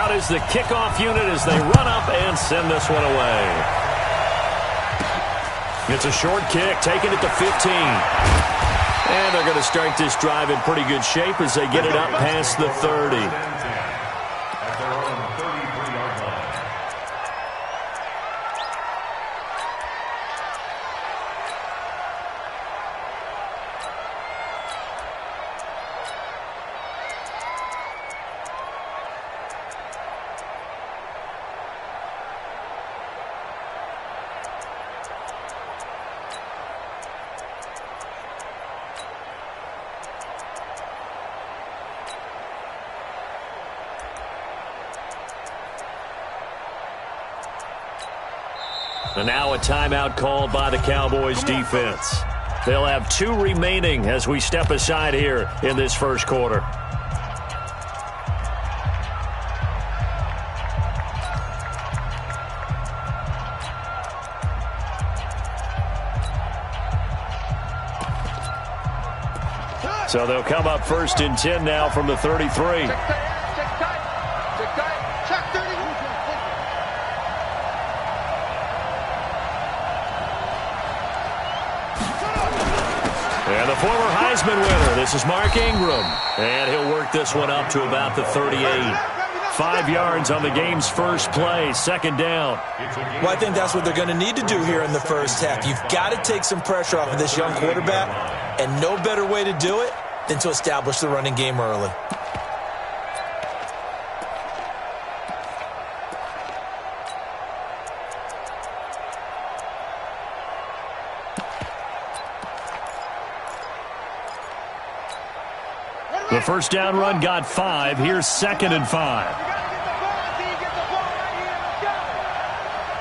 out is the kickoff unit as they run up and send this one away. It's a short kick, taking it to 15. And they're going to start this drive in pretty good shape as they get it up past the 30. And now a timeout called by the Cowboys defense. They'll have 2 remaining as we step aside here in this first quarter. So they'll come up 1st and 10 now from the 33. And the former Heisman winner, this is Mark Ingram. And he'll work this one up to about the 38. 5 yards on the game's first play, 2nd down. Well, I think that's what they're going to need to do here in the first half. You've got to take some pressure off of this young quarterback, and no better way to do it than to establish the running game early. The first down run got 5. Here's 2nd and 5.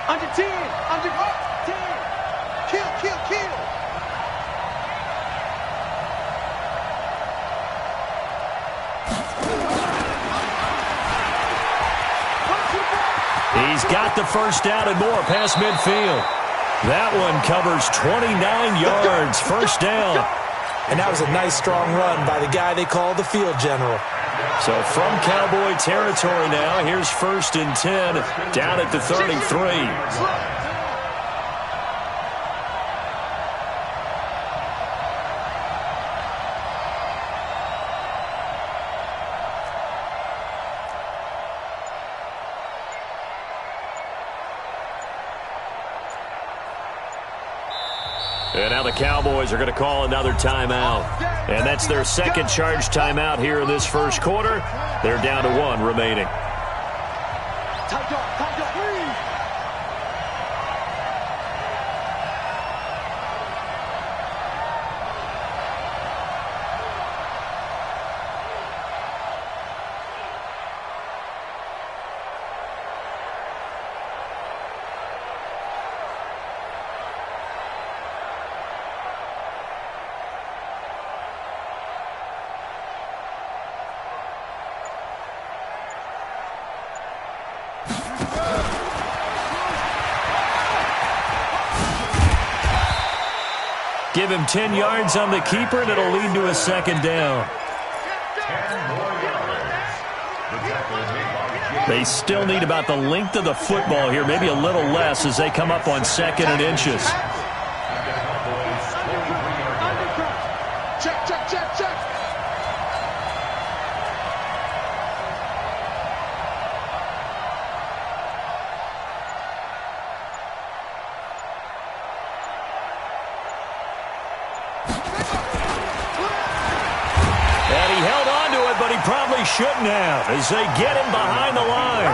Under 10. Under 10. Kill. He's got the first down and more past midfield. That one covers 29 yards. First down. And that was a nice, strong run by the guy they call the field general. So from Cowboy territory now, here's 1st and 10 down at the 33. And now the Cowboys are going to call another timeout. And that's their 2nd charge timeout here in this first quarter. They're down to 1 remaining. Give him 10 yards on the keeper, and it'll lead to a 2nd down. They still need about the length of the football here, maybe a little less as they come up on 2nd and inches. Check. Probably shouldn't have as they get him behind the line.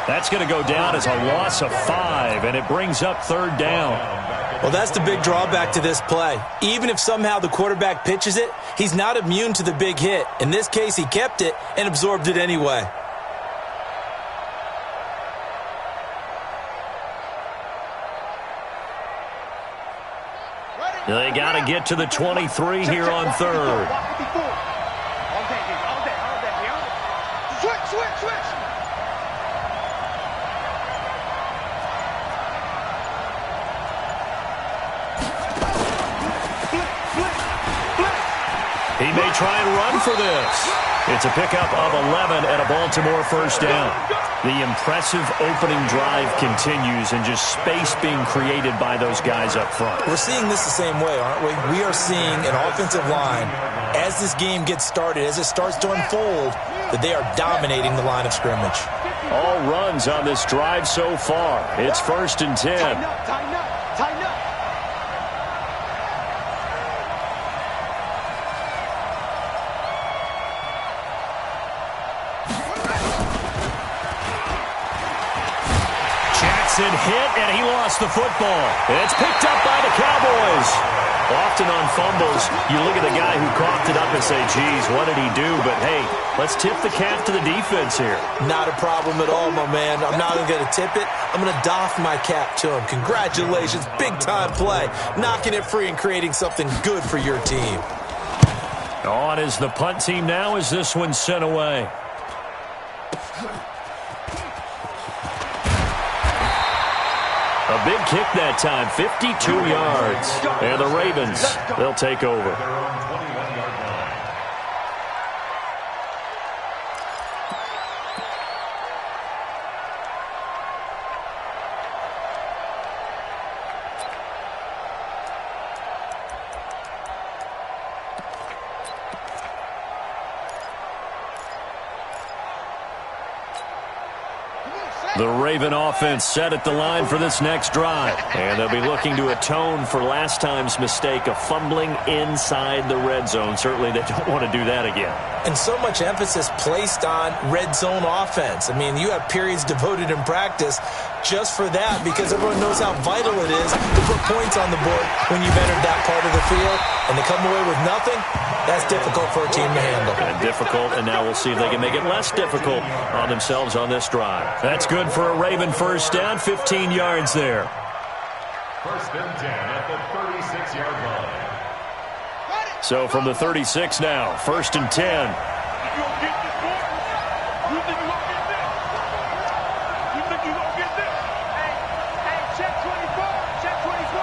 That's going to go down as a loss of 5, and it brings up 3rd down. Well, that's the big drawback to this play. Even if somehow the quarterback pitches it, he's not immune to the big hit. In this case, he kept it and absorbed it anyway. They got to get to the 23 here on 3rd. Switch. He may try and run for this. It's a pickup of 11 and a Baltimore first down. The impressive opening drive continues and just space being created by those guys up front. We're seeing this the same way, aren't we? We are seeing an offensive line, as this game gets started, as it starts to unfold, that they are dominating the line of scrimmage. All runs on this drive so far. It's 1st and 10. Tighten up, tighten up, tighten up. Jackson hit, and he lost the football. It's picked up by the Cowboys. Often on fumbles, you look at the guy who coughed it up and say, geez, what did he do? But, hey, let's tip the cap to the defense here. Not a problem at all, my man. I'm not even going to tip it. I'm going to doff my cap to him. Congratulations. Big-time play. Knocking it free and creating something good for your team. On is the punt team now as this one's sent away. A big kick that time, 52 yards. And the Ravens, they'll take over. The Raven offense set at the line for this next drive. And they'll be looking to atone for last time's mistake of fumbling inside the red zone. Certainly they don't want to do that again. And so much emphasis placed on red zone offense. I mean, you have periods devoted in practice just for that because everyone knows how vital it is to put points on the board when you've entered that part of the field. And to come away with nothing, that's difficult for a team to handle. And difficult, and now we'll see if they can make it less difficult on themselves on this drive. That's good for a Raven first down, 15 yards there. 1st and 10 at the 36-yard line. So from the 36 now, 1st and 10. Check 24, check 24.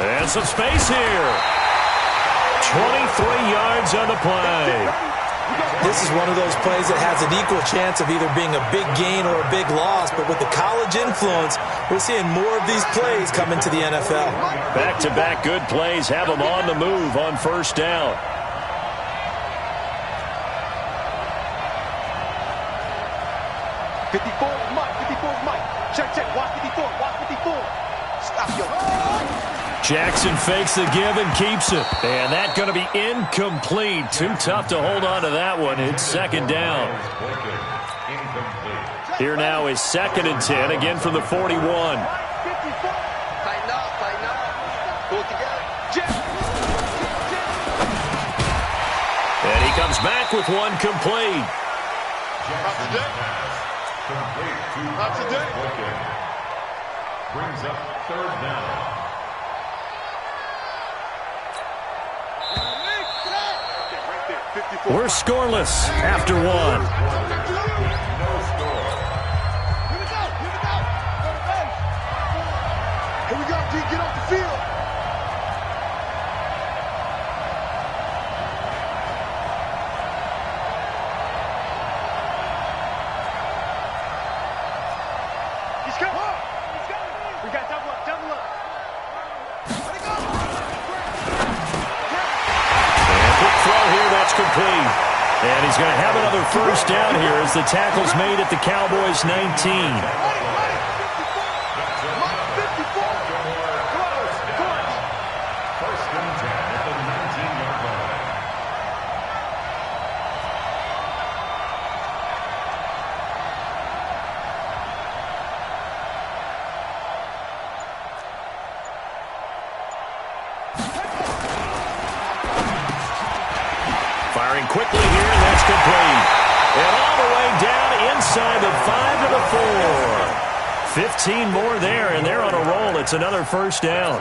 And some space here. 23 yards on the play. This is one of those plays that has an equal chance of either being a big gain or a big loss, but with the college influence, we're seeing more of these plays come into the NFL. Back-to-back good plays have them on the move on first down. Check, watch 54, watch 54. Stop your... Jackson fakes the give and keeps it. And that's going to be incomplete. Too tough to hold on to that one. It's 2nd down. Here now is 2nd and 10, again from the 41. Tighten up, tighten up. Pull it together. And he comes back with one complete. Not today. Brings up 3rd down. We're scoreless after one. No score. Here we go, D. Get off the field. He's coming. We got double up, double up. Let it go. And quick throw here, that's complete. And he's going to have another first down here as the tackle's made at the Cowboys' 19. Firing quickly here, and that's complete. And all the way down inside the 5 to the 4. 15 more there, and they're on a roll. It's another first down.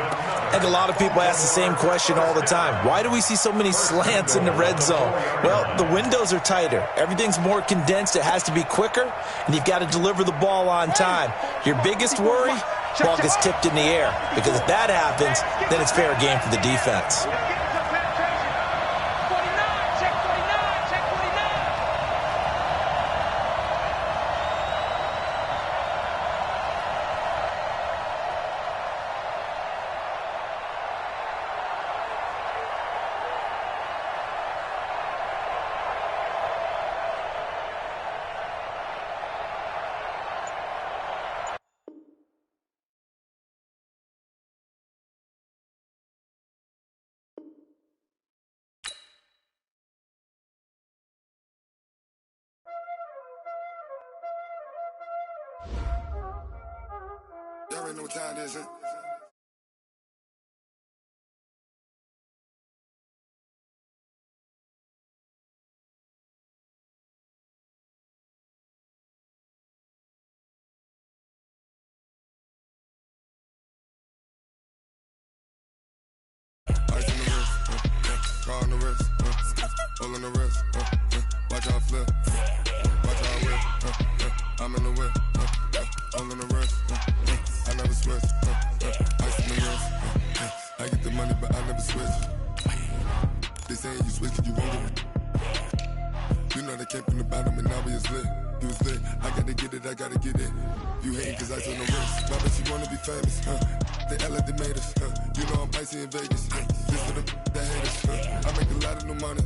I think a lot of people ask the same question all the time. Why do we see so many slants in the red zone? Well, the windows are tighter. Everything's more condensed. It has to be quicker, and you've got to deliver the ball on time. Your biggest worry? Ball gets tipped in the air, because if that happens, then it's fair game for the defense. Y'all already know what time it is, huh? Ice in the wrist, car on the wrist, all on the wrist, watch how I flip, watch how I whip, I'm in the whip, all on the wrist, I never switch, ice in the wrist, I get the money but I never switch, they saying you switch and you won't get it, you know they came from the bottom and now we is lit, you was lit, I gotta get it, I gotta get it, you hating cause ice on the wrist, I bet you wanna be famous, they act like they made us, you know I'm icy in Vegas, this for the that hate us, I make a lot of new money,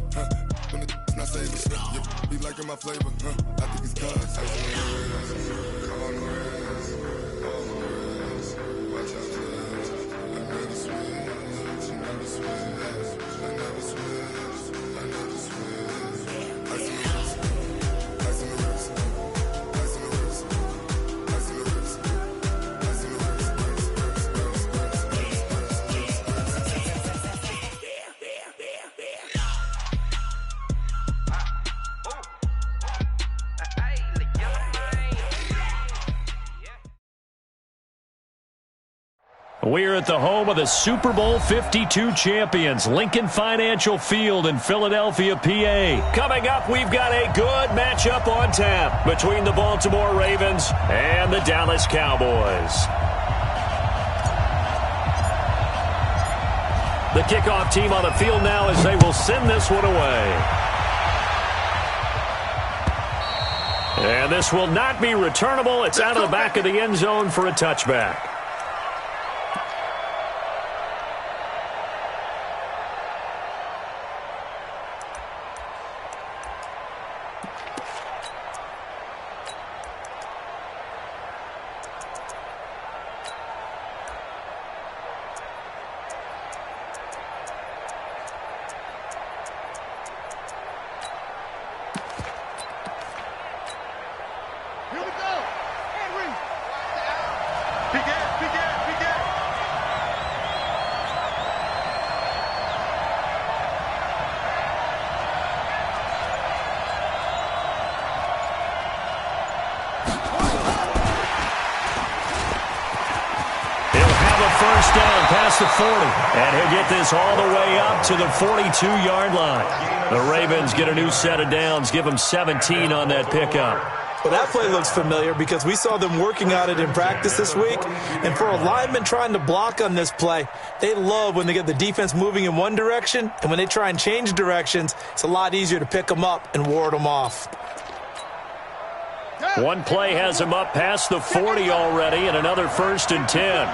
when it's not savers, you be liking my flavor, I think it's cause ice on the wrist, on the wrist, on the wrist, watch out for this, I never switch, I never switch, I never switch, I never switch, ice on the wrist, ice on the wrist, ice on the wrist, ice on the wrist, ice on the wrist. We're at the home of the Super Bowl 52 champions, Lincoln Financial Field in Philadelphia, PA. Coming up, we've got a good matchup on tap between the Baltimore Ravens and the Dallas Cowboys. The kickoff team on the field now as they will send this one away. And this will not be returnable. It's out of the back of the end zone for a touchback. First down past the 40, and he'll get this all the way up to the 42-yard line. The Ravens get a new set of downs, give them 17 on that pickup. Well, that play looks familiar because we saw them working on it in practice this week. And for a lineman trying to block on this play, they love when they get the defense moving in one direction, and when they try and change directions, it's a lot easier to pick them up and ward them off. One play has him up past the 40 already, and another 1st and 10.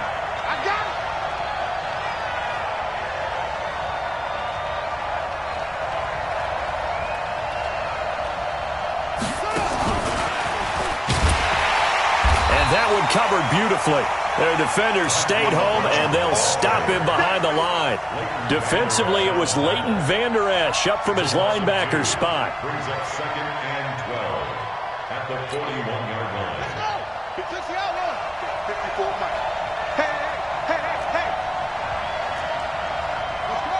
That one covered beautifully. Their defenders stayed home, and they'll stop him behind the line. Defensively, it was Leighton Vander Esch up from his linebacker spot. Brings up 2nd and 12 at the 41-yard line. Let's go. 50 out one. 54 Mike. Hey, hey, hey, hey. Let's go.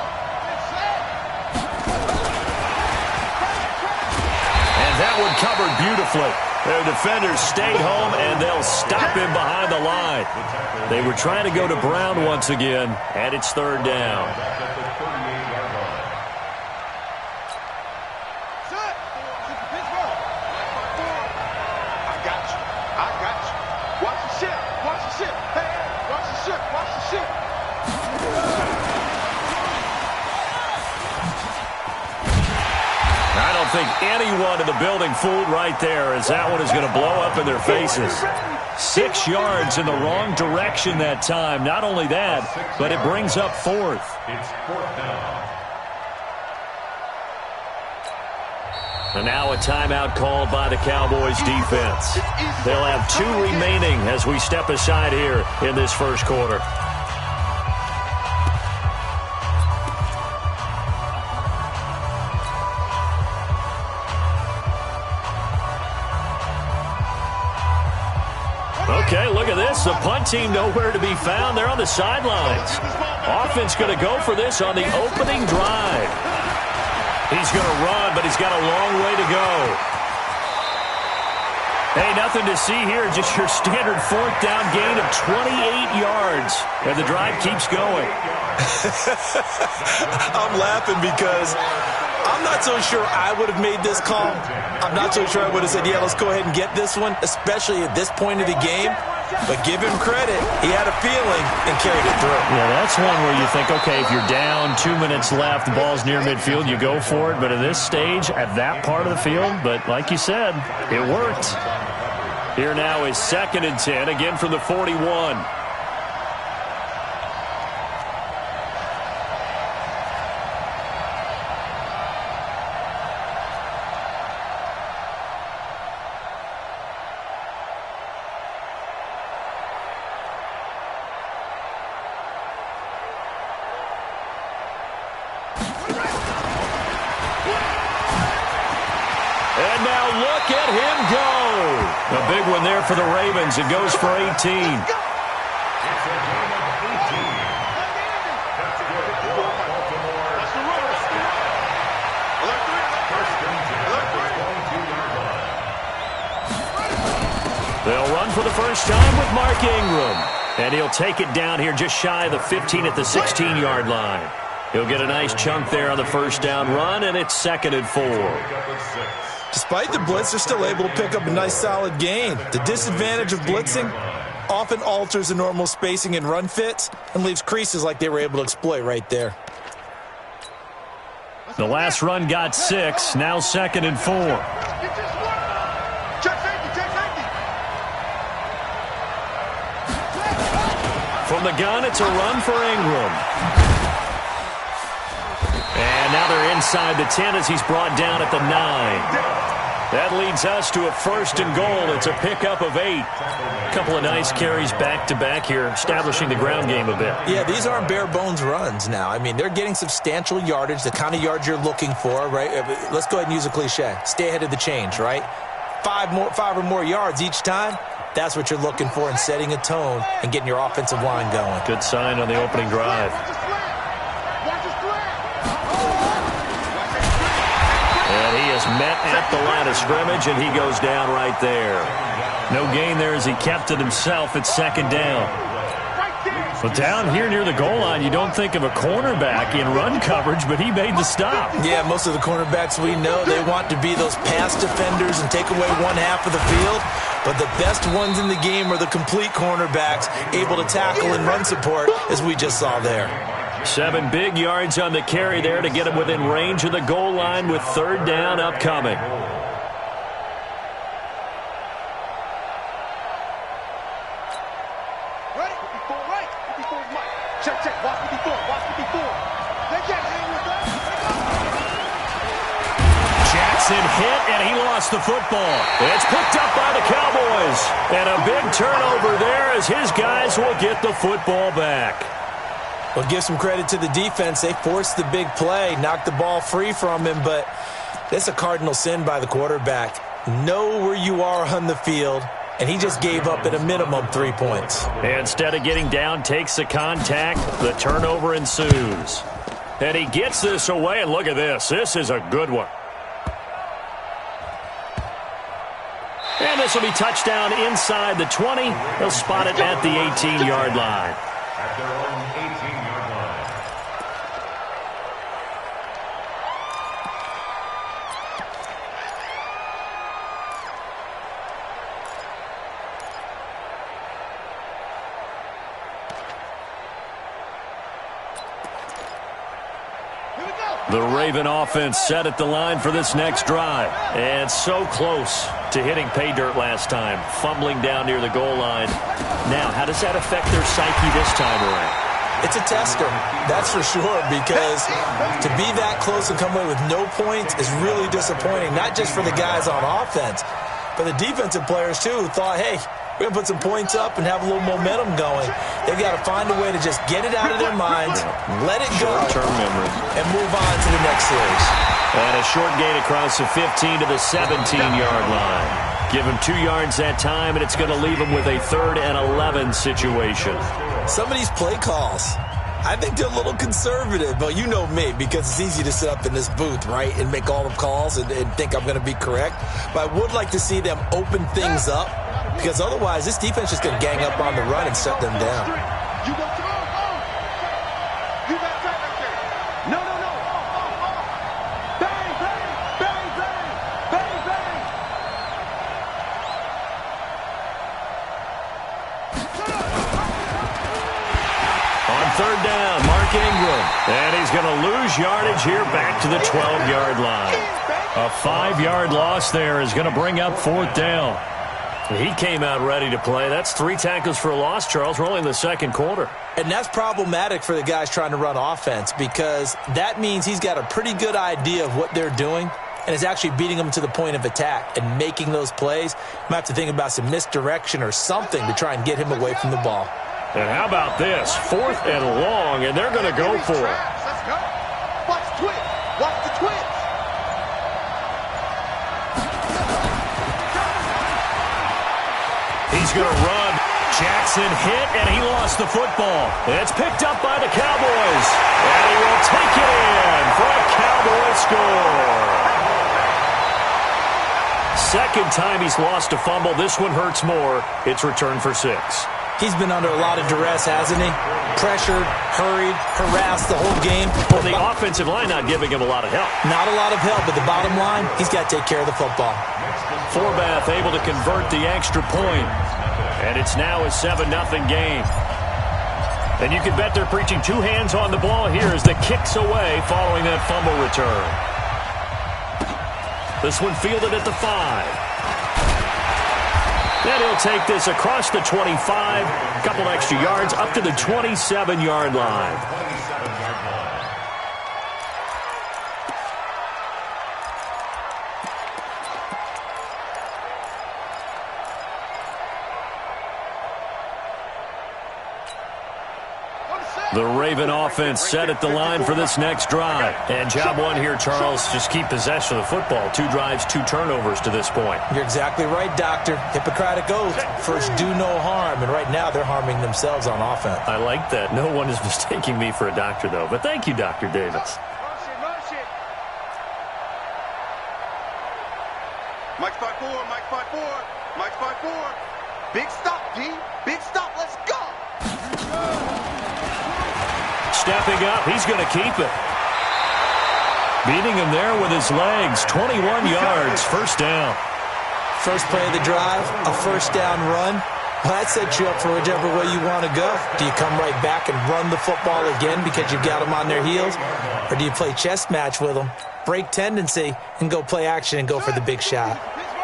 And that one covered beautifully. Their defenders stayed home, and they'll stop him behind the line. They were trying to go to Brown once again, and it's third down. I don't think anyone in the building fooled right there, as that one is going to blow up in their faces. 6 yards in the wrong direction that time. Not only that, but it brings up fourth. It's fourth down. And now a timeout called by the Cowboys defense. They'll have 2 remaining as we step aside here in this first quarter. Okay, look at this. The punt team nowhere to be found. They're on the sidelines. Offense going to go for this on the opening drive. He's going to run, but he's got a long way to go. Hey, nothing to see here. Just your standard fourth down gain of 28 yards. And the drive keeps going. I'm laughing because I'm not so sure I would have made this call. I'm not so sure I would have said, yeah, let's go ahead and get this one, especially at this point of the game. But give him credit. He had a feeling and carried it through. Yeah, that's one where you think, okay, if you're down, 2 minutes left, the ball's near midfield, you go for it. But at this stage, at that part of the field, but like you said, it worked. Here now is 2nd and 10, again from the 41. And now look at him go. A big one there for the Ravens. It goes for 18. It's a game of 18. That's good for Baltimore. First and 10 at the 22-yard line. They'll run for the first time with Mark Ingram. And he'll take it down here just shy of the 15 at the 16-yard line. He'll get a nice chunk there on the first down run, and it's 2nd and 4. Despite the blitz, they're still able to pick up a nice solid gain. The disadvantage of blitzing often alters the normal spacing and run fits and leaves creases like they were able to exploit right there. The last run got 6, now 2nd and 4. From the gun, it's a run for Ingram. And now they're inside the 10 as he's brought down at the 9. That leads us to a 1st and goal. It's a pickup of 8. A couple of nice carries back-to-back here, establishing the ground game a bit. Yeah, these aren't bare-bones runs now. I mean, they're getting substantial yardage, the kind of yards you're looking for, right? Let's go ahead and use a cliche. Stay ahead of the change, right? 5 or more yards each time. That's what you're looking for in setting a tone and getting your offensive line going. Good sign on the opening drive. And he is met at the line of scrimmage, and he goes down right there. No gain there as he kept it himself at 2nd down. But down here near the goal line, you don't think of a cornerback in run coverage, but he made the stop. Yeah, most of the cornerbacks we know, they want to be those pass defenders and take away one half of the field. But the best ones in the game are the complete cornerbacks, able to tackle and run support, as we just saw there. 7 big yards on the carry there to get him within range of the goal line with 3rd down upcoming. Ready? 54 right. 54 is Mike. Check. Watch 54. Watch 54. They can't hang with us. Jackson hit, and he lost the football. It's picked up by the Cowboys. And a big turnover there as his guys will get the football back. Well, give some credit to the defense. They forced the big play, knocked the ball free from him, but that's a cardinal sin by the quarterback. Know where you are on the field, and he just gave up at a minimum 3 points. Instead of getting down, takes the contact. The turnover ensues. And he gets this away, and look at this. This is a good one. And this will be touchdown inside the 20. They'll spot it at the 18-yard line. At their own 18-yard line. The Raven offense set at the line for this next drive. And so close to hitting pay dirt last time, fumbling down near the goal line. Now, how does that affect their psyche this time around? It's a tester, that's for sure, because to be that close and come away with no points is really disappointing, not just for the guys on offense, but the defensive players, too, who thought, hey, we're going to put some points up and have a little momentum going. They've got to find a way to just get it out of their minds, let it go, short-term memory, and move on to the next series. And a short gain across the 15 to the 17-yard line. Give him 2 yards that time, and it's going to leave him with a 3rd and 11 situation. Some of these play calls, I think they're a little conservative, but you know me, because it's easy to sit up in this booth, right, and make all the calls and think I'm going to be correct. But I would like to see them open things up, because otherwise this defense is going to gang up on the run and shut them down. You got that right there. No. Bang, bang, bang, bang, bang, bang. On 3rd down, Mark Ingram. And he's going to lose yardage here back to the 12-yard line. A 5-yard loss there is going to bring up 4th down. He came out ready to play. That's 3 tackles for a loss, Charles. We're only in the 2nd quarter. And that's problematic for the guys trying to run offense, because that means he's got a pretty good idea of what they're doing and is actually beating them to the point of attack and making those plays. Might have to think about some misdirection or something to try and get him away from the ball. And how about this? 4th and long, and they're going to go for it. Let's go. Watch the twist. Watch the twist. He's going to run. Jackson hit, and he lost the football. It's picked up by the Cowboys. And he will take it in for a Cowboy score. Second time he's lost a fumble. This one hurts more. It's returned for 6. He's been under a lot of duress, hasn't he? Pressured, hurried, harassed the whole game. Well, the offensive line not giving him a lot of help. Not a lot of help, but the bottom line, he's got to take care of the football. Forbath able to convert the extra point. And it's now a 7-0 game. And you can bet they're preaching 2 hands on the ball here as the kick's away following that fumble return. This one fielded at the 5. Then he'll take this across the 25, a couple extra yards, up to the 27-yard line. The Raven offense set at the line for this next drive. And job one here, Charles, just keep possession of the football. 2 drives, 2 turnovers to this point. You're exactly right, Doctor. Hippocratic oath. First, do no harm. And right now, they're harming themselves on offense. I like that. No one is mistaking me for a doctor, though. But thank you, Dr. Davis. Motion. Mike 5-4, Mike 5-4, Mike 5-4. Big stop, D. Big stop. Let's go. Stepping up, he's going to keep it. Beating him there with his legs. 21 yards, 1st down. First play of the drive, a 1st down run. Well, that sets you up for whichever way you want to go. Do you come right back and run the football again because you've got them on their heels? Or do you play chess match with them, break tendency, and go play action and go for the big shot?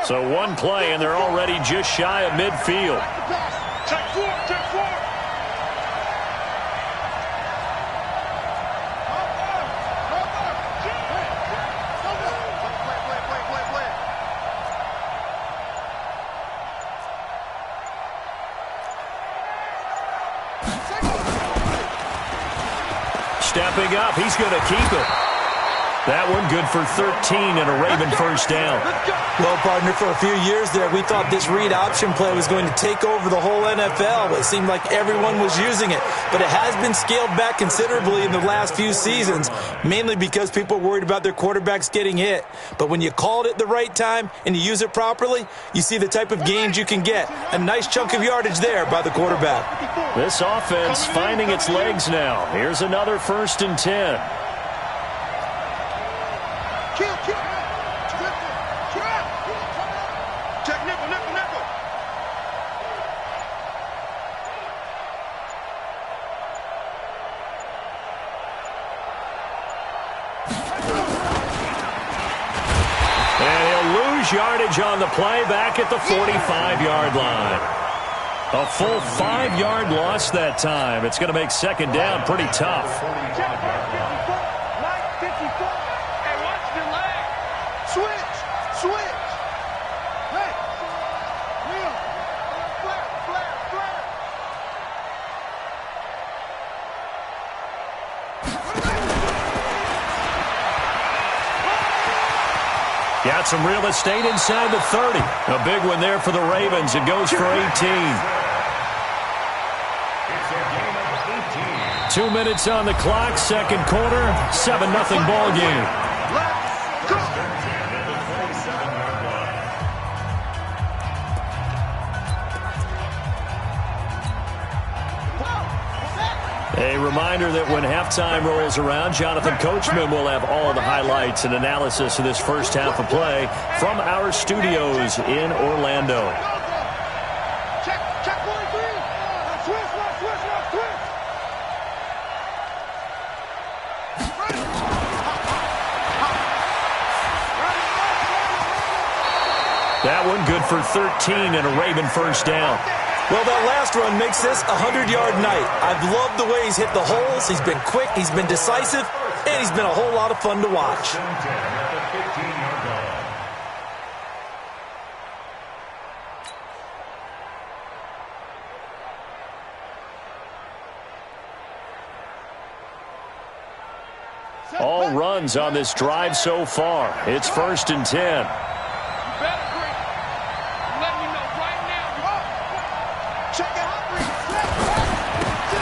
So 1 play, and they're already just shy of midfield. Check 4, check 4. Stepping up, he's going to keep it. That one good for 13 and a Raven first down. Well, partner, for a few years there, we thought this read option play was going to take over the whole NFL. It seemed like everyone was using it. But it has been scaled back considerably in the last few seasons, mainly because people are worried about their quarterbacks getting hit. But when you call it at the right time and you use it properly, you see the type of gains you can get. A nice chunk of yardage there by the quarterback. This offense finding its legs now. Here's another 1st and 10. Check nickel, nickel, nickel. And he'll lose yardage on the play back at the 45-yard line. A full 5-yard loss that time. It's going to make second down pretty tough. Got some real estate inside the 30. A big one there for the Ravens. It goes for 18. 2 minutes on the clock, second quarter, 7-0 ball game. A reminder that when halftime rolls around, Jonathan Coachman will have all the highlights and analysis of this first half of play from our studios in Orlando. Check 1, 3. Switch. That one good for 13 and a Raven first down. Well, that last run makes this a 100-yard night. I've loved the way he's hit the holes. He's been quick, he's been decisive, and he's been a whole lot of fun to watch. All runs on this drive so far. It's 1st and 10.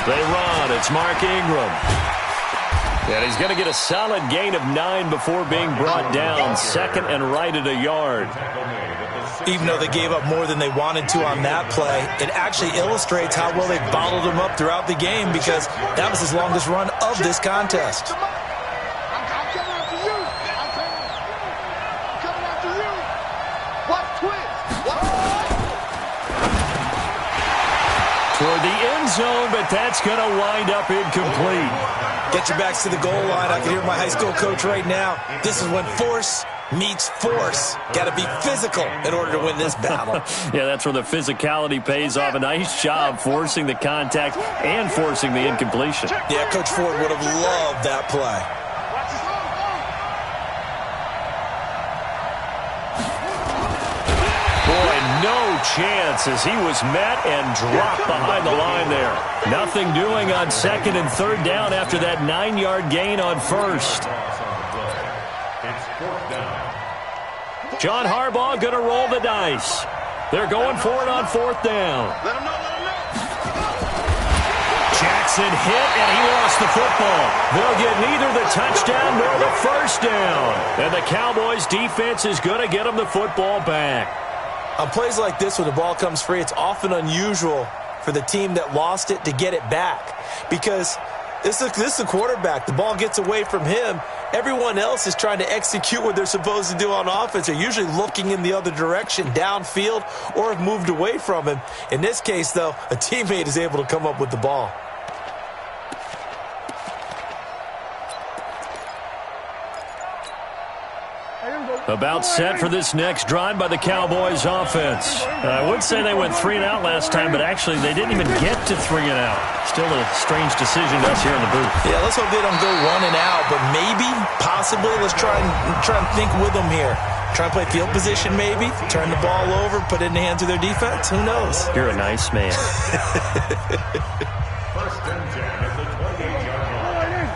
They run. It's Mark Ingram. And he's going to get a solid gain of 9 before being brought down. Second and right at a yard. Even though they gave up more than they wanted to on that play, it actually illustrates how well they bottled him up throughout the game because that was his longest run of this contest. Toward the end zone, but that's going to wind up incomplete. Get your backs to the goal line. I can hear my high school coach right now. This is when force meets force. Got to be physical in order to win this battle. Yeah, that's where the physicality pays off. A nice job forcing the contact and forcing the incompletion. Yeah, Coach Ford would have loved that play. No chance as he was met and dropped behind the line there. Nothing doing on second and third down after that 9-yard gain on first. John Harbaugh going to roll the dice. They're going for it on 4th down. Jackson hit, and he lost the football. They'll get neither the touchdown nor the first down. And the Cowboys defense is going to get them the football back. On plays like this, when the ball comes free, it's often unusual for the team that lost it to get it back because this is the quarterback. The ball gets away from him. Everyone else is trying to execute what they're supposed to do on offense. They're usually looking in the other direction, downfield, or have moved away from him. In this case, though, a teammate is able to come up with the ball. About set for this next drive by the Cowboys offense. I would say they went 3 and out last time, but actually they didn't even get to 3 and out. Still a strange decision to us here in the booth. Yeah, let's hope they don't go 1 and out, but maybe, possibly, let's try and think with them here. Try and play field position maybe, turn the ball over, put it in the hands of their defense. Who knows? You're a nice man. 1st and 10 at the 28-yard line.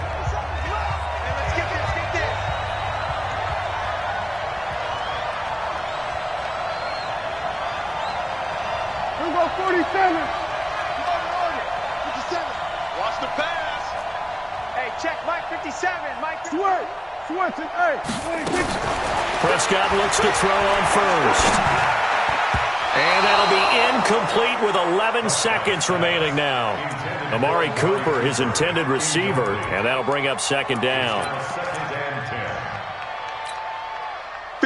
check, Mike 57. Mike 57. Prescott looks to throw on first. And that'll be incomplete with 11 seconds remaining now. Amari Cooper, his intended receiver, and that'll bring up second down.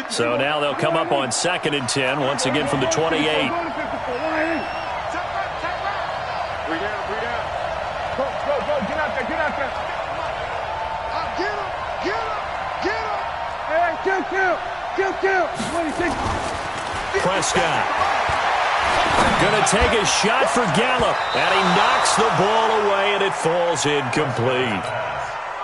So now they'll come up on 2nd and 10, once again from the 28. Three down. Go, get out there. Get him. Hey, kill. Prescott gonna take a shot for Gallup, and he knocks the ball away, and it falls incomplete.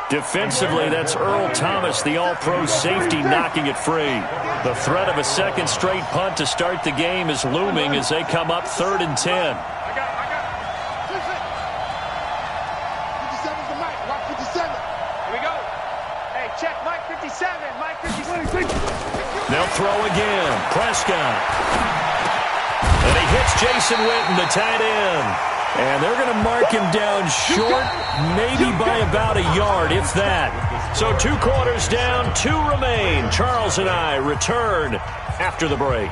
Defensively, that's Earl Thomas, the all-pro safety, knocking it free. The threat of a second straight punt to start the game is looming as they come up 3rd and 10. I got it. 57's the mic. Mike 57. Here we go. Hey, check, Mike 57. Mike 57. They'll throw again. Prescott. And he hits Jason Witten, the tight end. And they're going to mark him down short, maybe by about a yard, if that. So 2 quarters down, 2 remain. Charles and I return after the break.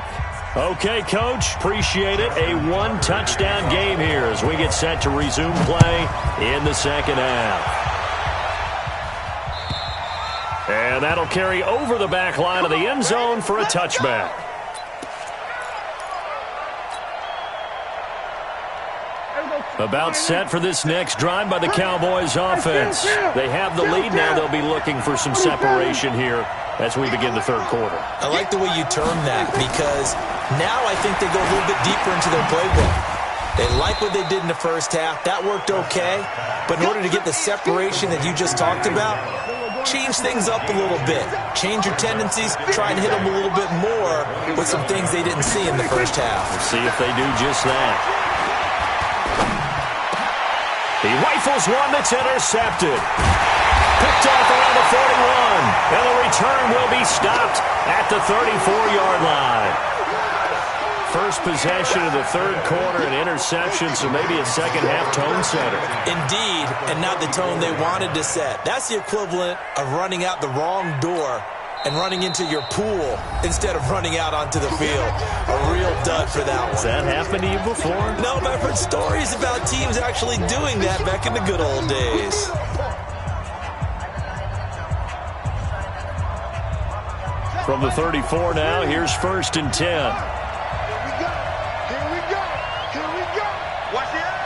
Okay, Coach, appreciate it. A 1-touchdown game here as we get set to resume play in the second half. And that'll carry over the back line of the end zone for a touchback. About set for this next drive by the Cowboys offense. They have the lead now. They'll be looking for some separation here as we begin the 3rd quarter. I like the way you term that because now I think they go a little bit deeper into their playbook. They like what they did in the first half. That worked okay. But in order to get the separation that you just talked about, change things up a little bit. Change your tendencies. Try and hit them a little bit more with some things they didn't see in the first half. We'll see if they do just that. He rifles one that's intercepted. Picked off around the 41. And the return will be stopped at the 34-yard line. First possession of the 3rd quarter, an interception, so maybe a second-half tone setter. Indeed, and not the tone they wanted to set. That's the equivalent of running out the wrong door and running into your pool instead of running out onto the field. A real dud for that one. Has that happened to you before? No, but I've heard stories about teams actually doing that back in the good old days. From the 34 now, here's 1st and 10. Here we go. Watch the eye.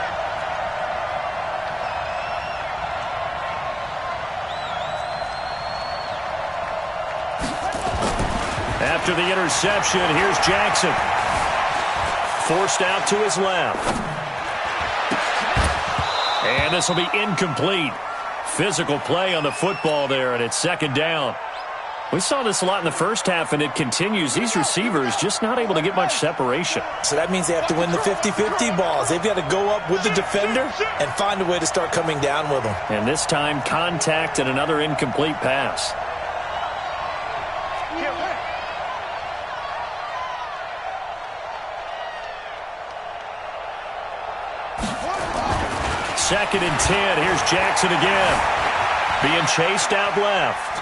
After the interception, here's Jackson. Forced out to his left. And this will be incomplete. Physical play on the football there, and it's 2nd down. We saw this a lot in the first half, and it continues. These receivers just not able to get much separation. So that means they have to win the 50-50 balls. They've got to go up with the defender and find a way to start coming down with them. And this time, contact and another incomplete pass. Second and 10. Here's Jackson again. Being chased out left.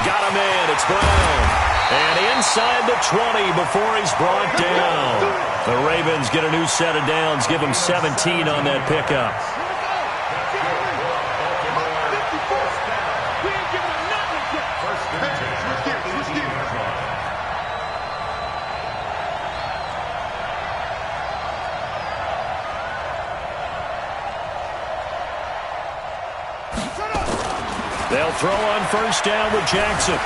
Got him in. It's Brown. And inside the 20 before he's brought down. The Ravens get a new set of downs. Give him 17 on that pickup. They'll throw on 1st down with Jackson.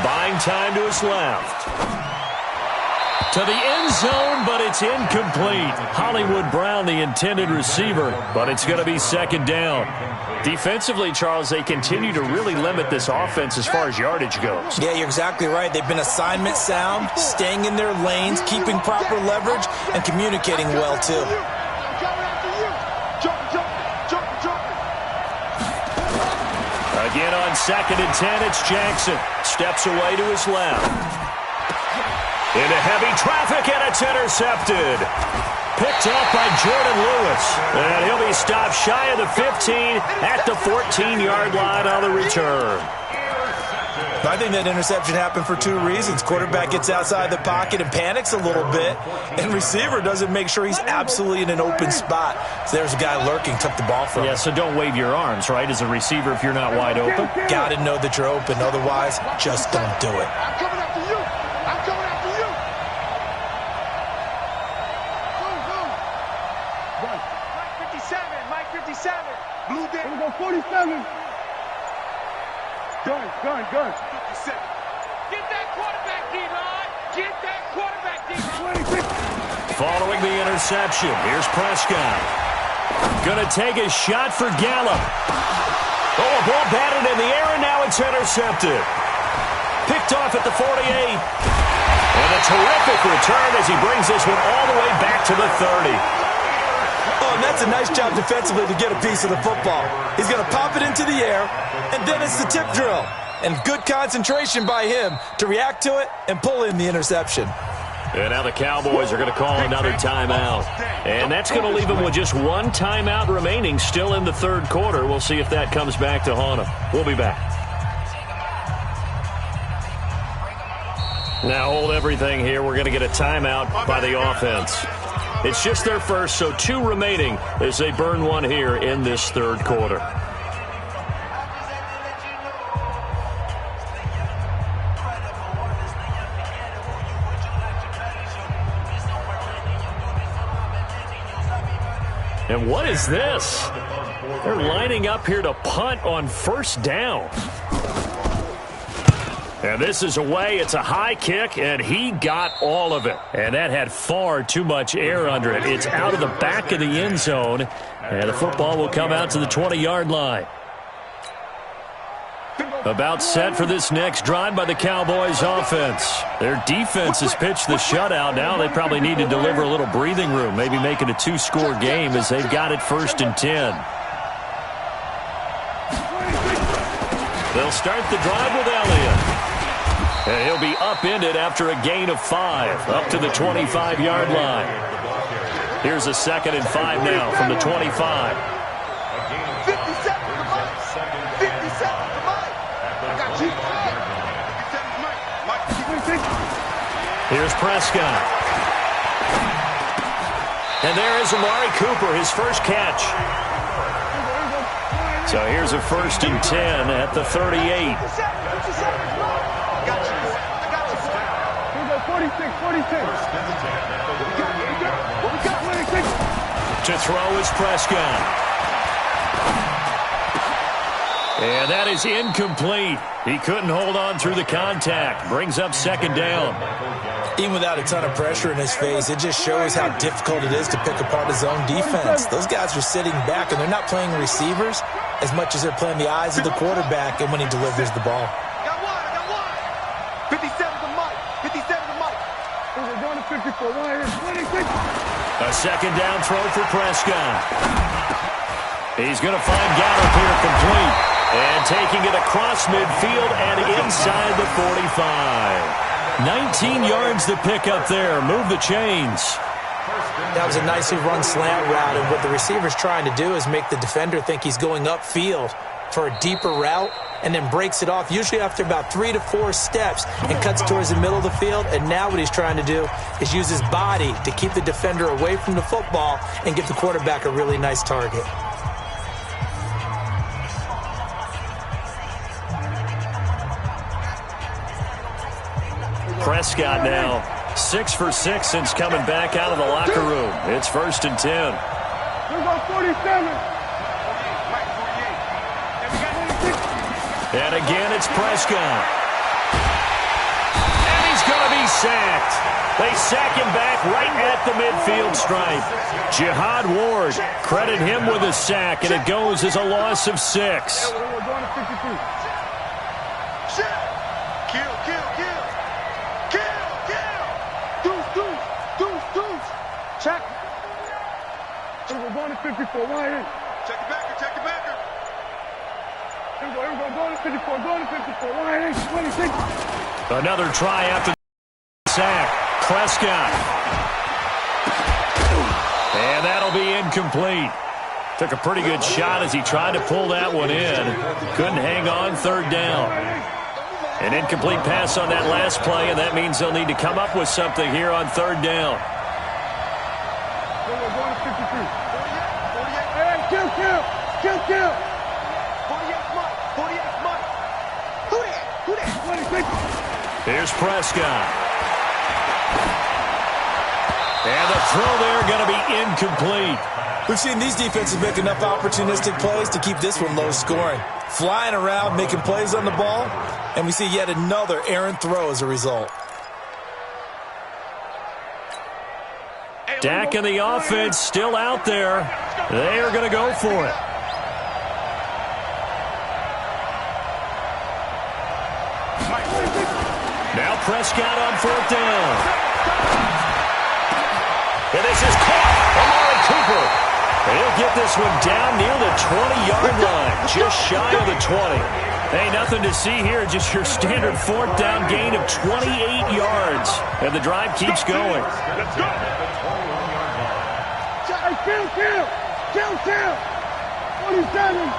Buying time to his left. To the end zone, but it's incomplete. Hollywood Brown, the intended receiver, but it's going to be 2nd down. Defensively, Charles, they continue to really limit this offense as far as yardage goes. Yeah, you're exactly right. They've been assignment sound, staying in their lanes, keeping proper leverage, and communicating well, too. Again on 2nd and 10, it's Jackson. Steps away to his left. Into heavy traffic, and it's intercepted. picked off by Jordan Lewis. And he'll be stopped shy of the 15 at the 14-yard line on the return. I think that interception happened for two reasons. Quarterback gets outside the pocket and panics a little bit, and receiver doesn't make sure he's absolutely in an open spot. So there's a guy lurking, took the ball from him. Yeah, so don't wave your arms, right, as a receiver if you're not wide open. Got to know that you're open. Otherwise, just don't do it. I'm coming after you. I'm coming after you. Go, go. Run. Mike 57. Mike 57. Blue day. We're going to go 47. Gun. Get that quarterback, D-Line. Get that quarterback, D-Line. Following the interception, here's Prescott. Gonna take a shot for Gallup. Oh, a ball batted in the air, and now it's intercepted. Picked off at the 48. And a terrific return as he brings this one all the way back to the 30. Oh, and that's a nice job defensively to get a piece of the football. He's going to pop it into the air, and then it's the tip drill. And good concentration by him to react to it and pull in the interception. And now the Cowboys are going to call another timeout. And that's going to leave them with just one timeout remaining still in the third quarter. We'll see if that comes back to haunt them. We'll be back. Now hold everything here. We're going to get a timeout by the offense. It's just their first, so two remaining as they burn one here in this third quarter. And what is this? They're lining up here to punt on first down. And this is away. It's a high kick, and he got all of it. And that had far too much air under it. It's out of the back of the end zone, and the football will come out to the 20-yard line. About set for this next drive by the Cowboys offense. Their defense has pitched the shutout. Now they probably need to deliver a little breathing room, maybe make it a two-score game as they've got it 1st and 10. They'll start the drive with Elliott. And he'll be upended after a gain of 5, up to the 25-yard line. Here's a 2nd and 5 now from the 25. 57 to Mike. 57 to Mike. I got you. 57 to Mike. Here's Prescott. And there is Amari Cooper, his first catch. So here's a 1st and 10 at the 38. 46. To throw is Prescott. And that is incomplete. He couldn't hold on through the contact. Brings up 2nd down. Even without a ton of pressure in his face, it just shows how difficult it is to pick apart his own defense. Those guys are sitting back, and they're not playing receivers as much as they're playing the eyes of the quarterback and when he delivers the ball. Got one. 57 to Mike. 57 to Mike. We're going to 54. 26. A 2nd down throw for Prescott. He's going to find Gallup here complete. And taking it across midfield and inside the 45. 19 yards to pick up there. Move the chains. That was a nicely run slant route, and what the receiver's trying to do is make the defender think he's going upfield for a deeper route and then breaks it off, usually after about 3 to 4 steps, and cuts towards the middle of the field. And now what he's trying to do is use his body to keep the defender away from the football and give the quarterback a really nice target. Prescott now 6 for 6 since coming back out of the locker room. It's 1st and 10. We're going 47. And again, it's Prescott. And he's going to be sacked. They sack him back right at the midfield stripe. Jihad Ward, credit him with a sack, and it goes as a loss of 6. We're going to 53. Check. We're going to 54. Why in? Check the backer, check the backer. Here we go. Going to 54. Going to 54. Why in? 26. Another try after the sack. Prescott. And that'll be incomplete. Took a pretty good shot as he tried to pull that one in. Couldn't hang on, third down. An incomplete pass on that last play, and that means they'll need to come up with something here on third down. Kill. 48 Mike. Who that? Here's Prescott. And the throw there going to be incomplete. We've seen these defenses make enough opportunistic plays to keep this one low scoring. Flying around, making plays on the ball, and we see yet another errant throw as a result. Dak and the offense still out there. They are going to go for it. Now Prescott on fourth down. And this is caught. Amari Cooper. He'll get this one down near the 20-yard line. Just shy of the 20. Hey, nothing to see here. Just your standard fourth down gain of 28 yards. And the drive keeps going. Let's go. Kill. 47.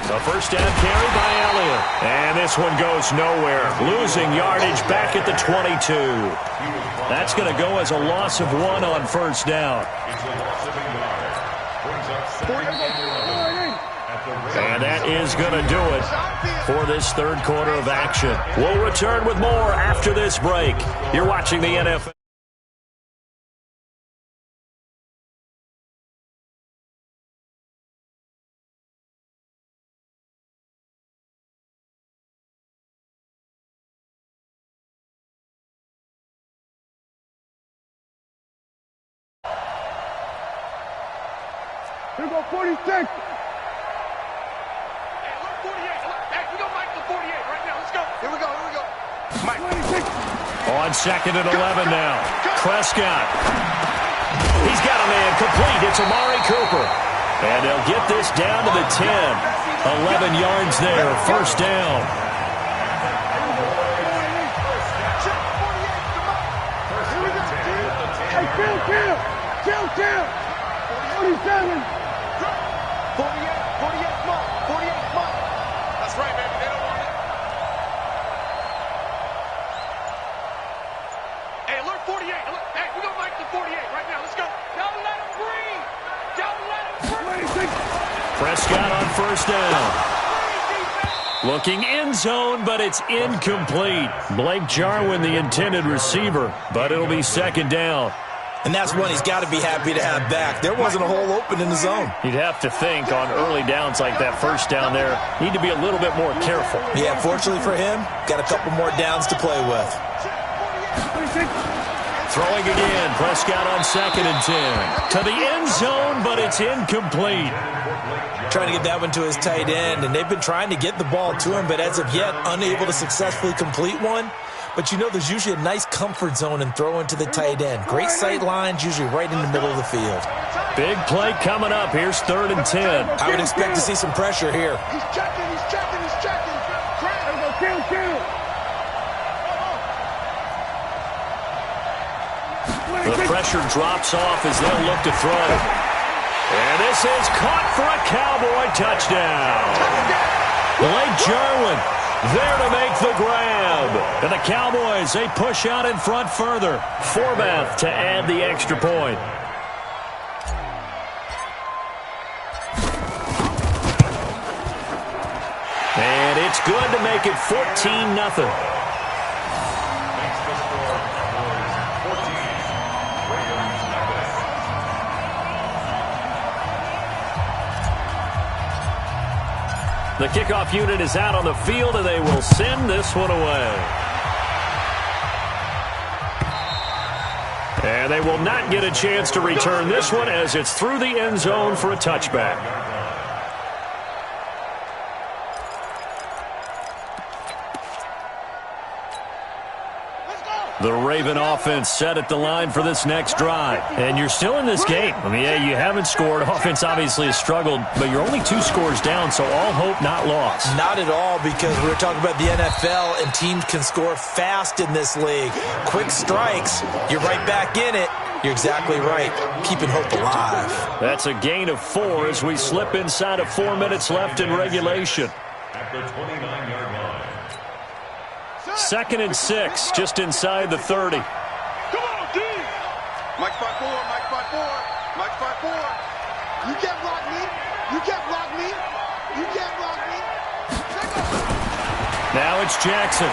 The first down carry by Elliott. And this one goes nowhere. Losing yardage back at the 22. That's going to go as a loss of 1 on first down. And that is going to do it for this third quarter of action. We'll return with more after this break. You're watching the NFL. Here we go, 46. On second and 11 now. Prescott. He's got a man complete. It's Amari Cooper. And they'll get this down to the 10. 11 yards there. First down. Kill. 47. 48 Mike. That's right, baby. They don't want it. Hey, alert 48. Hey, we're going to Mike the 48 right now. Let's go. Don't let him breathe. Prescott on first down. Looking end zone, but it's incomplete. Blake Jarwin, the intended receiver, but it'll be second down. And that's one he's got to be happy to have back. There wasn't a hole open in the zone. You'd have to think on early downs like that first down there, need to be a little bit more careful. Yeah, fortunately for him, got a couple more downs to play with. Throwing again, Prescott on second and 10. To the end zone, but it's incomplete. Trying to get that one to his tight end, and they've been trying to get the ball to him, but as of yet, unable to successfully complete one. But you know there's usually a nice comfort zone in throwing to the tight end. Great sight lines, usually right in the middle of the field. Big play coming up. Here's third and 10. I would expect to see some pressure here. He's checking. Kill. The pressure drops off as they'll look to throw. And this is caught for a Cowboy touchdown. Blake Jarwin there to make the grab. And the Cowboys, they push out in front further. Forbath to add the extra point. And it's good to make it 14-0. The kickoff unit is out on the field, and they will send this one away. And they will not get a chance to return this one as it's through the end zone for a touchback. Let's go. The Raven offense set at the line for this next drive. And you're still in this game. I mean, yeah, you haven't scored. Offense obviously has struggled, but you're only 2 scores down, so all hope not lost. Not at all, because we were talking about the NFL, and teams can score fast in this league. Quick strikes, you're right back in it. You're exactly right. Keeping hope alive. That's a gain of 4 as we slip inside of 4 minutes left in regulation. At the 29-yard line. 2nd and 6, just inside the 30. Come on, D! Mike 5-4, Mike 5-4, Mike 5-4. You can't block me. You can't block me. You can't block me. Now it's Jackson.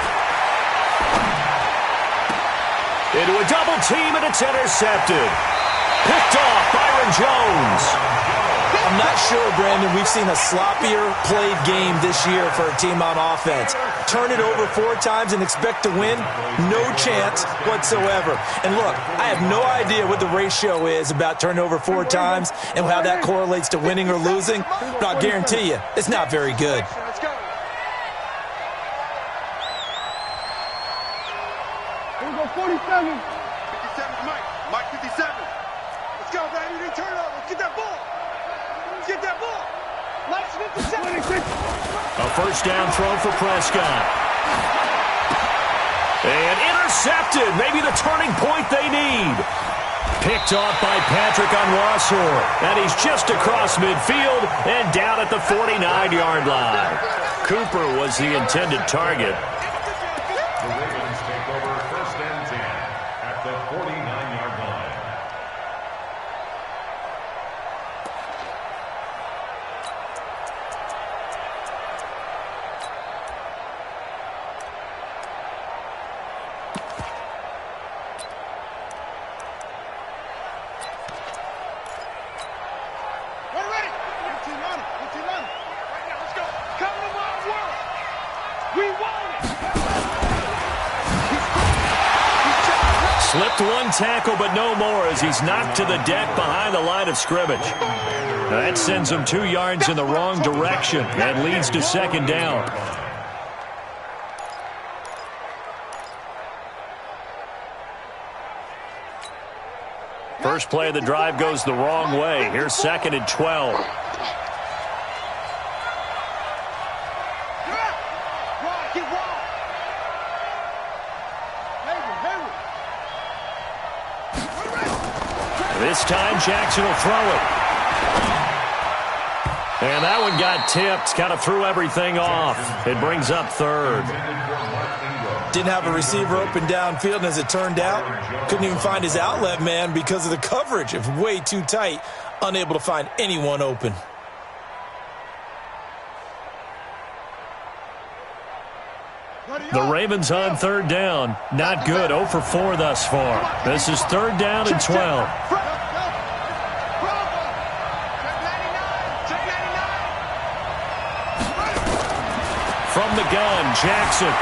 Into a double team, and it's intercepted. Picked off Byron Jones. I'm not sure, Brandon, we've seen a sloppier played game this year for a team on offense. Turn it over 4 times and expect to win? No chance whatsoever. And look, I have no idea what the ratio is about turning over 4 times and how that correlates to winning or losing, but I'll guarantee you, it's not very good. Let's go. Here we go, 47. 57's Mike. Mike 57. Let's go, baby. They turn it over. Let's get that ball. Let's get that ball. Let's 57. A first down throw for Prescott. And intercepted. Maybe the turning point they need. Picked off by Patrick on Rossor. And he's just across midfield and down at the 49-yard line. Cooper was the intended target. The Ravens take over 1st and 10 at the 49-yard line. Ready. 15 on it. 15 on it. Right now, let's go. Come to my world. We want it. Slipped 1 tackle, but no more as he's knocked to the deck behind the line of scrimmage. Now that sends him 2 yards in the wrong direction and leads to 2nd down. First play of the drive goes the wrong way. Here's 2nd and 12. This time Jackson will throw it. And that one got tipped. Kind of threw everything off. It brings up 3rd. Didn't have a receiver open downfield, and as it turned out, couldn't even find his outlet man because of the coverage. It was way too tight, unable to find anyone open. The Ravens on 3rd down. Not good. 0 for 4 thus far. This is 3rd down and 12. From the gun, Jackson.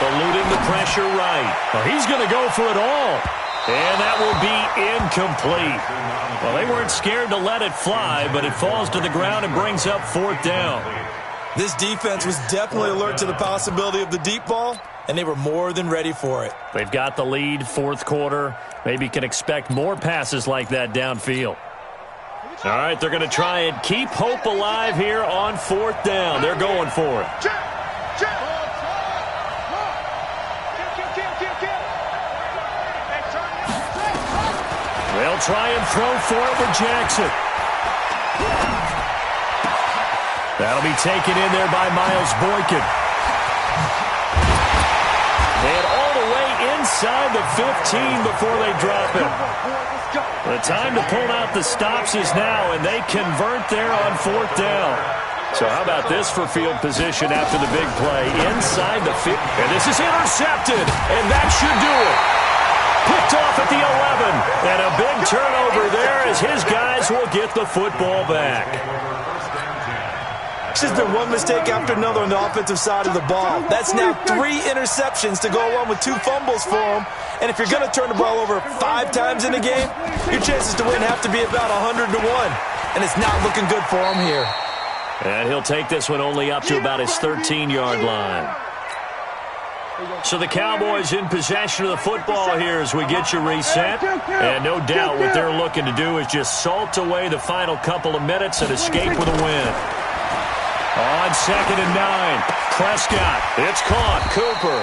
Eluding the pressure right. Well, he's going to go for it all. And that will be incomplete. Well, they weren't scared to let it fly, but it falls to the ground and brings up 4th down. This defense was definitely alert to the possibility of the deep ball, and they were more than ready for it. They've got the lead, 4th quarter. Maybe can expect more passes like that downfield. All right, they're going to try and keep hope alive here on 4th down. They're going for it. They'll try and throw for it with Jackson. That'll be taken in there by Miles Boykin. And all the way inside the 15 before they drop it. The time to pull out the stops is now, and they convert there on 4th down. So how about this for field position after the big play? Inside the 50. And this is intercepted, and that should do it. Picked off at the 11. And a big turnover there as his guys will get the football back. It's just been one mistake after another on the offensive side of the ball. That's now 3 interceptions to go along with 2 fumbles for him. And if you're going to turn the ball over 5 times in a game, your chances to win have to be about 100 to 1. And it's not looking good for him here. And he'll take this one only up to about his 13-yard line. So the Cowboys in possession of the football here as we get you reset. And no doubt what they're looking to do is just salt away the final couple of minutes and escape with a win. On 2nd and 9, Prescott. It's caught. Cooper.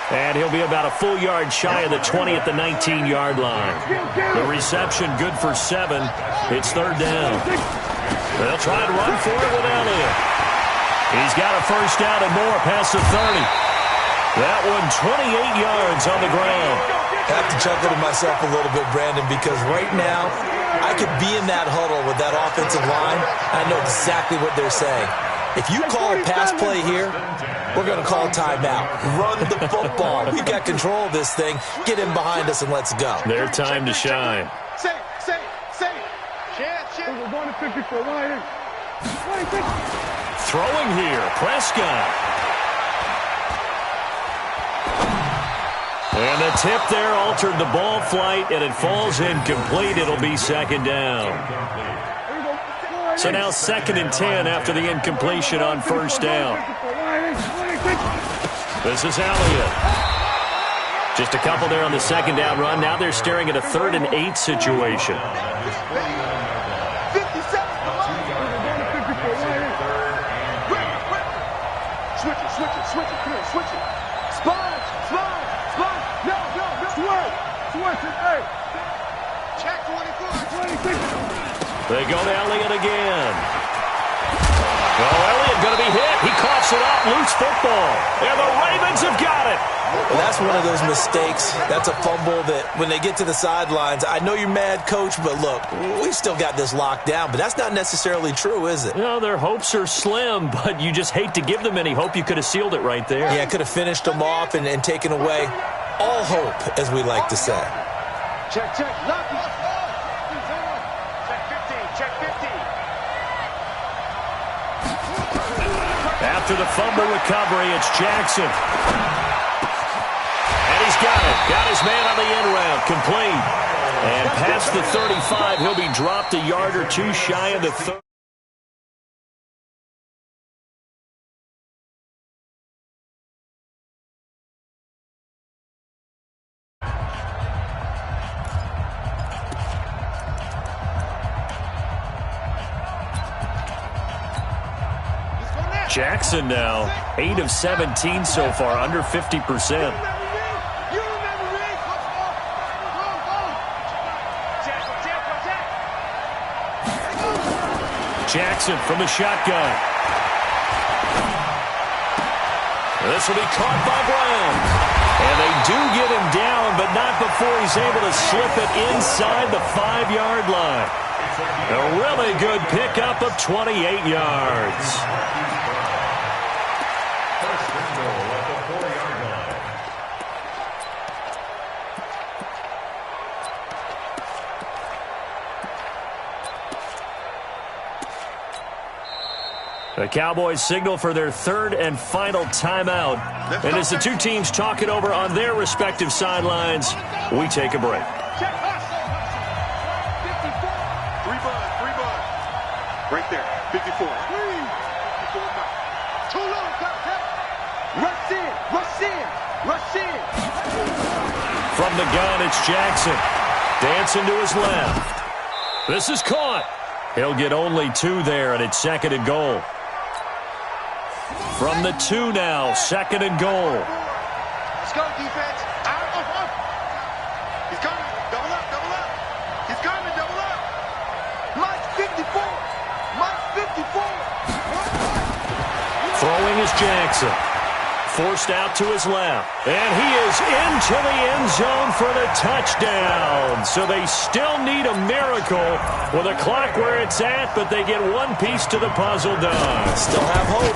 And he'll be about a full yard shy of the 20 at the 19-yard line. The reception good for 7. It's 3rd down. They'll try and run for it with Elliott. He's got a first down and more past the 30. That one 28 yards on the ground. I have to chuckle to myself a little bit, Brandon, because right now I could be in that huddle with that offensive line. I know exactly what they're saying. If you call a pass play here, we're going to call timeout. Run the football. We've got control of this thing. Get in behind us and let's go. Their time to shine. Say. Chance. We're going to 54. Throwing here, Prescott. And the tip there altered the ball flight, and it falls incomplete. It'll be 2nd down. So now 2nd and 10 after the incompletion on 1st down. This is Elliott. Just a couple there on the 2nd down run. Now they're staring at a 3rd and 8 situation. Switch it. Spot. No. Switch it. Hey. Check 24. They go to Elliott again. Well, Elliott going to be hit. He coughs it up. Loose football. And the Ravens have got it. Well, that's one of those mistakes. That's a fumble that when they get to the sidelines, I know you're mad, Coach, but look, we still got this locked down. But that's not necessarily true, is it? No, their hopes are slim, but you just hate to give them any hope. You could have sealed it right there. Yeah, could have finished them off and taken away all hope, as we like to say. Check. Lucky. Check 15. After the fumble recovery, it's Jackson. And he's got it. Got his man on the end route. Complete. And past the 35, he'll be dropped a yard or two shy of the 30. Jackson now, 8 of 17 so far, under 50%. Jackson from the shotgun. This will be caught by Brown. And they do get him down, but not before he's able to slip it inside the 5-yard line. A really good pickup of 28 yards. The Cowboys signal for their 3rd and final timeout. And as the two teams talk it over on their respective sidelines, we take a break. 3 bud. Right there, 54. 54. Too low, Rush in. From the gun, it's Jackson. Dancing to his left. This is caught. He'll get only 2 there, and it's 2nd and goal. From the 2 now, 2nd and goal. Let's go, defense. Out. He's coming. Double up. He's coming. Double up. Mike 54. Throwing is Jackson. Forced out to his left. And he is into the end zone for the touchdown. So they still need a miracle with a clock where it's at, but they get one piece to the puzzle done. Still have hope.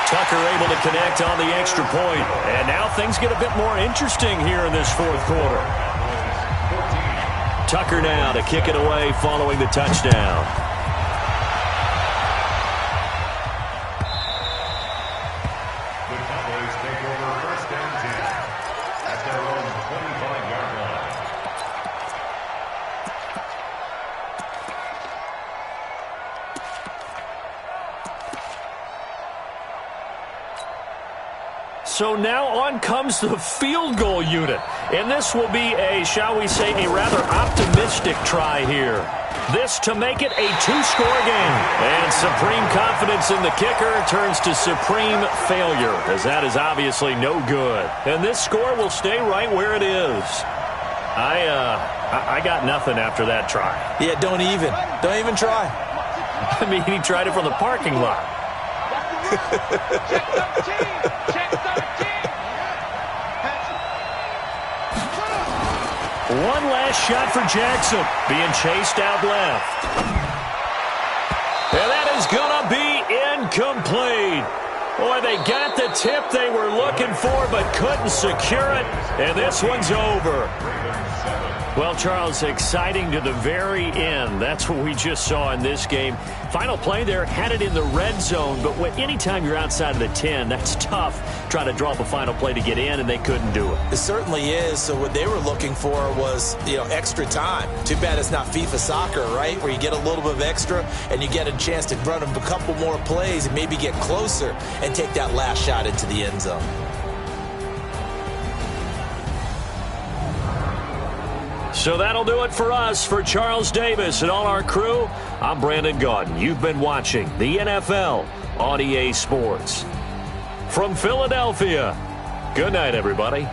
Tucker able to connect on the extra point. And now things get a bit more interesting here in this 4th quarter. Tucker now to kick it away following the touchdown. So now on comes the field goal unit. And this will be a, shall we say, a rather optimistic try here. This to make it a two-score game. And supreme confidence in the kicker turns to supreme failure, as that is obviously no good. And this score will stay right where it is. I got nothing after that try. Yeah, don't even try. I mean, he tried it from the parking lot. Check 13. Check 13. One last shot for Jackson, being chased out left. And that is going to be incomplete. Boy, they got the tip they were looking for, but couldn't secure it. And this one's over. Well, Charles, exciting to the very end. That's what we just saw in this game. Final play there, had it in the red zone, but anytime you're outside of the 10, that's tough. Trying to draw up a final play to get in, and they couldn't do it. It certainly is. So what they were looking for was, extra time. Too bad it's not FIFA soccer, right, where you get a little bit of extra and you get a chance to run a couple more plays and maybe get closer and take that last shot into the end zone. So that'll do it for us. For Charles Davis and all our crew, I'm Brandon Gaudin. You've been watching the NFL on EA Sports. From Philadelphia, good night, everybody.